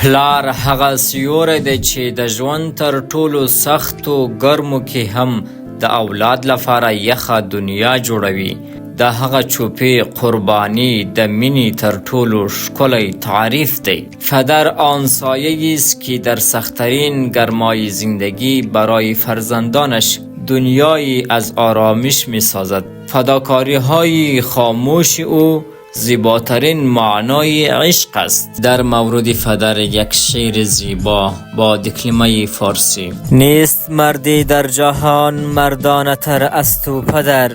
پلار هغه سیوری دی چې د ژوند تر ټولو سختو ګرمو کې هم د اولاد لپاره یخه دنیا جوړوي. دا هغه چوپی قربانی د مینی تر ټولو ښکلی تعریف دی. پدر آن سایه‌ای است که در سخت‌ترین گرمای زندگی برای فرزندانش دنیایی از آرامش می سازد. فداکاری های خاموش او زیباترین معنای عشق است. در مورد پدر یک شعر زیبا با دکلمه فارسی: نیست مردی در جهان مردانه تر از تو پدر،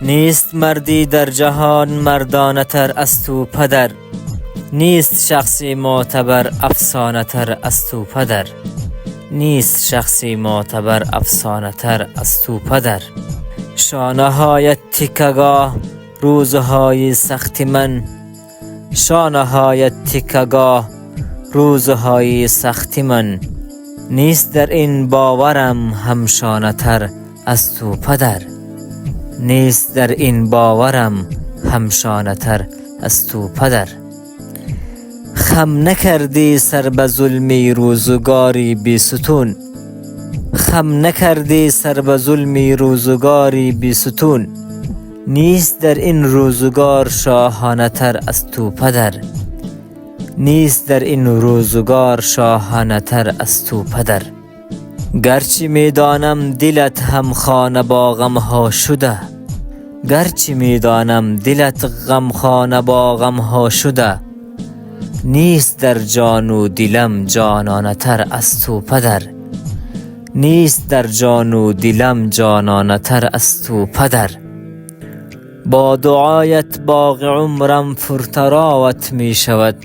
نیست مردی در جهان مردانه تر از تو پدر، نیست شخصی معتبر افسانه تر از تو پدر، نیست شخصی معتبر افسانه تر از تو پدر. شانه های تکگاه روزهای سخت من، شانه های تکگاه روزهای سخت من، نیست در این باورم هم شانه تر از تو پدر، نیست در این باورم هم شانه تر از تو پدر. خم نکردی سر به ظلمی روزگاری بی ستون، خم نکردی سر به ظلمی روزگاری بی ستون، نیست در این روزگار شاهانه تر از تو پدر، نیست در این روزگار شاهانه تر از تو پدر. گرچه میدانم دلت هم خانه با غمها شده، گرچه میدانم دلت غمخانه با غمها شده، نیست در جان و دلم جانانه تر از تو پدر، نیست در جان و دلم جانانه تر از تو پدر. با دعایت باقی عمرم فرتراوت می شود،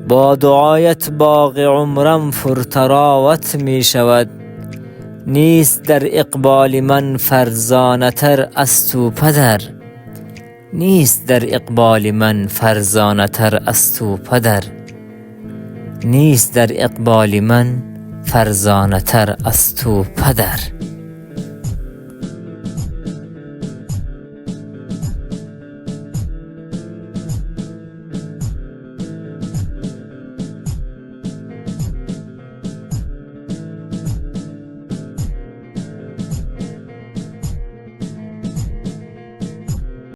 با دعایت باقی عمرم فرتراوت می شود، نیست در اقبال من فرزانه تر از تو پدر، نیست در اقبال من فرزانه تر از تو پدر، نیست در اقبال من فرزانه تر از تو پدر.